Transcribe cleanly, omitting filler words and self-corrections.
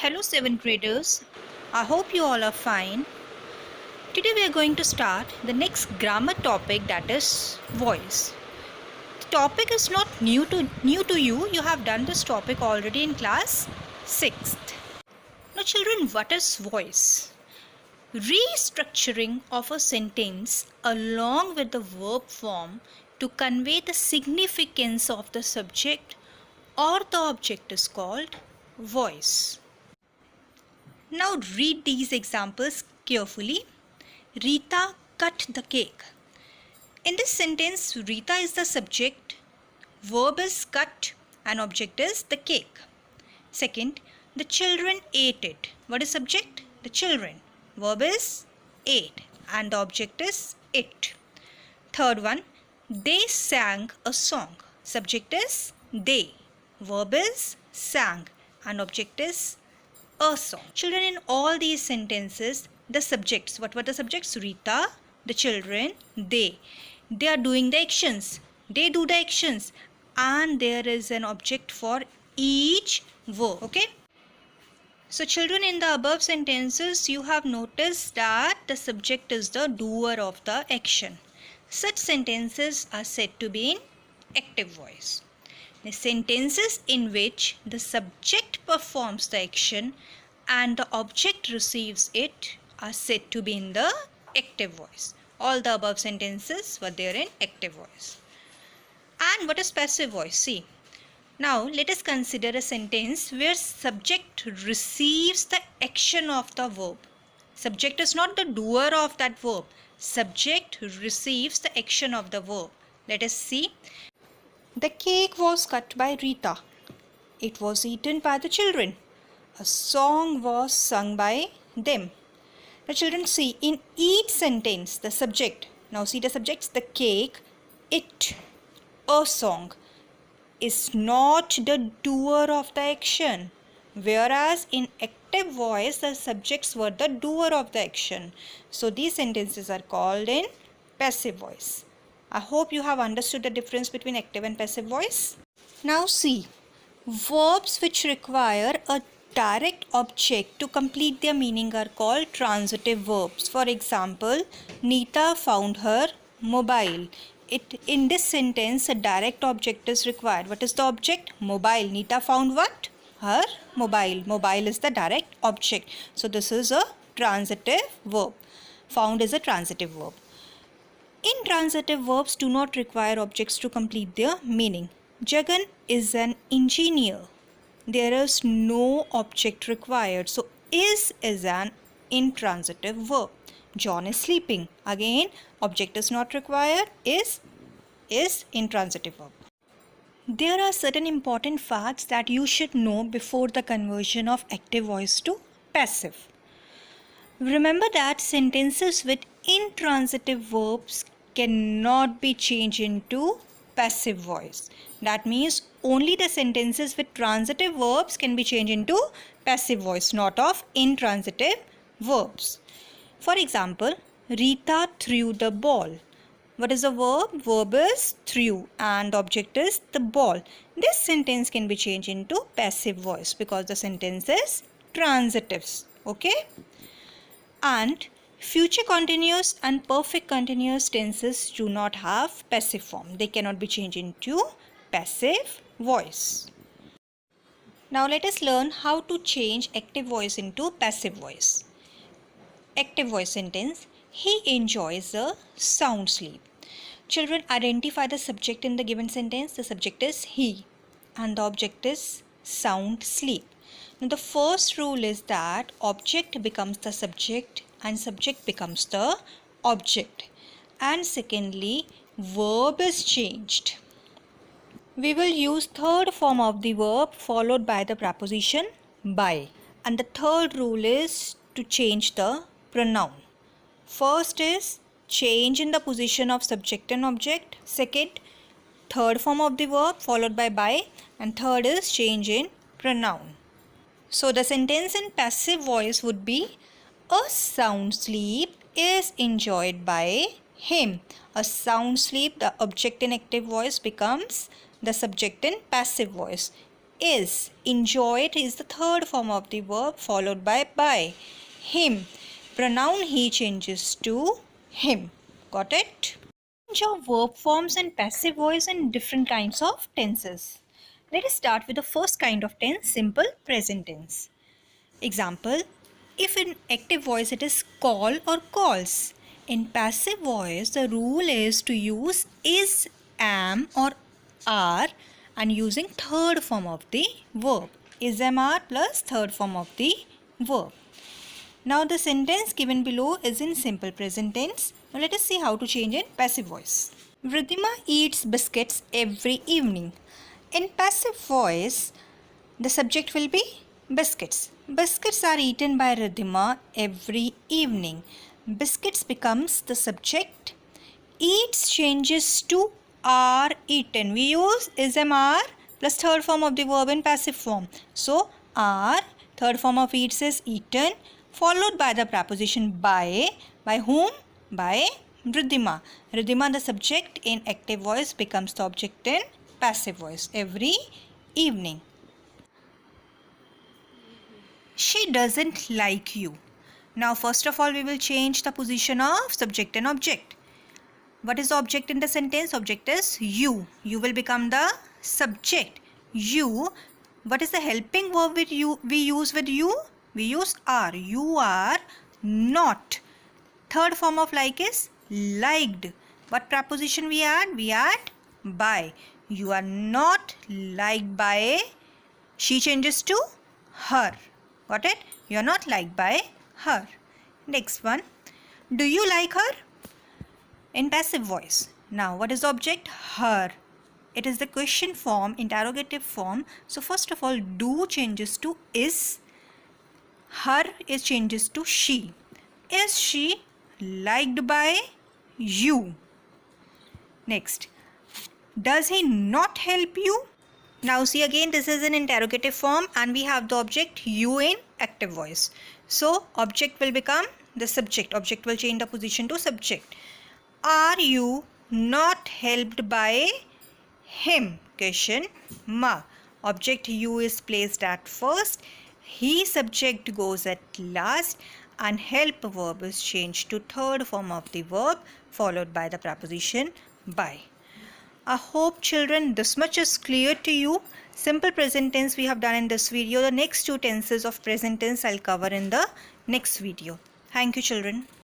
Hello 7th graders, I hope you all are fine. Today we are going to start the next grammar topic, that is voice. The topic is not new to you. You have done this topic already in class 6th. Now children, what is voice? Restructuring of a sentence along with the verb form to convey the significance of the subject or the object is called voice. Now read these examples carefully. Rita cut the cake. In this sentence, Rita is the subject, verb is cut, and object is the cake. Second, the children ate it. What is subject? The children. Verb is ate, and the object is it. Third one, they sang a song. Subject is they. Verb is sang, and object is a song. Children, in all these sentences, the subjects, what were the subjects? Rita, the children, they. They are doing the actions. They do the actions. And there is an object for each verb. Okay? So children, in the above sentences, you have noticed that the subject is the doer of the action. Such sentences are said to be in active voice. The sentences in which the subject performs the action and the object receives it are said to be in the active voice. All the above sentences were there in active voice. And what is passive voice? See, now let us consider a sentence where subject receives the action of the verb. Subject is not the doer of that verb. Subject receives the action of the verb. Let us see. The cake was cut by Rita. It was eaten by the children. A song was sung by them. Now children, see, in each sentence the subject, now see the subjects, the cake, it, a song, is not the doer of the action. Whereas in active voice the subjects were the doer of the action. So these sentences are called in passive voice. I hope you have understood the difference between active and passive voice. Now see, verbs which require a direct object to complete their meaning are called transitive verbs. For example, Nita found her mobile. In this sentence, a direct object is required. What is the object? Mobile. Nita found what? Her mobile. Mobile is the direct object. So this is a transitive verb. Found is a transitive verb. Intransitive verbs do not require objects to complete their meaning. Jagan is an engineer. There is no object required. So is an intransitive verb. John is sleeping. Again, object is not required. Is intransitive verb. There are certain important facts that you should know before the conversion of active voice to passive. Remember that sentences with intransitive verbs cannot be changed into passive voice. That means only the sentences with transitive verbs can be changed into passive voice, not of intransitive verbs. For example, Rita threw the ball. What is the verb? Verb is threw and the object is the ball. This sentence can be changed into passive voice because the sentence is transitives. Okay? And future continuous and perfect continuous tenses do not have passive form. They cannot be changed into passive voice. Now let us learn how to change active voice into passive voice. Active voice sentence. He enjoys a sound sleep. Children, identify the subject in the given sentence. The subject is he and the object is sound sleep. Now the first rule is that object becomes the subject and subject becomes the object. And secondly, verb is changed. We will use third form of the verb followed by the preposition by. And the third rule is to change the pronoun. First is change in the position of subject and object. Second, third form of the verb followed by. And third is change in pronoun. So the sentence in passive voice would be, a sound sleep is enjoyed by him. A sound sleep, the object in active voice becomes the subject in passive voice. is. Enjoy it is the third form of the verb followed by. Him. Pronoun he changes to him. Got it? Change of verb forms and passive voice in different kinds of tenses. Let us start with the first kind of tense, simple present tense. Example, if in active voice it is call or calls. In passive voice, the rule is to use is, am or are and using third form of the verb. Is, am, are plus third form of the verb. Now the sentence given below is in simple present tense. Now let us see how to change in passive voice. Riddhima eats biscuits every evening. In passive voice, the subject will be biscuits. Biscuits are eaten by Riddhima every evening. Biscuits becomes the subject. Eats changes to are eaten. We use is, am, are plus third form of the verb in passive form. So are, third form of eats is eaten, followed by the preposition by. By whom? By Riddhima. Riddhima, the subject in active voice, becomes the object in passive voice. Every evening. She doesn't like you. Now first of all we will change the position of subject and object. What is the object in the sentence? Object is you. You will become the subject. You. What is the helping verb with you? We use with you? We use are. You are not. Third form of like is liked. What preposition we add? We add by. You are not liked by. She changes to her. Got it? You are not liked by her. Next one. Do you like her? In passive voice. Now what is the object? Her. It is the question form, interrogative form. So first of all, do changes to is. Her is changes to she. Is she liked by you? Next. Does he not help you? Now see again, this is an interrogative form and we have the object you in active voice. So object will become the subject. Object will change the position to subject. Are you not helped by him? Question mark. Object you is placed at first. He subject goes at last and help verb is changed to third form of the verb followed by the preposition by. I hope children this much is clear to you. Simple present tense we have done in this video. The next two tenses of present tense I'll cover in the next video. Thank you children.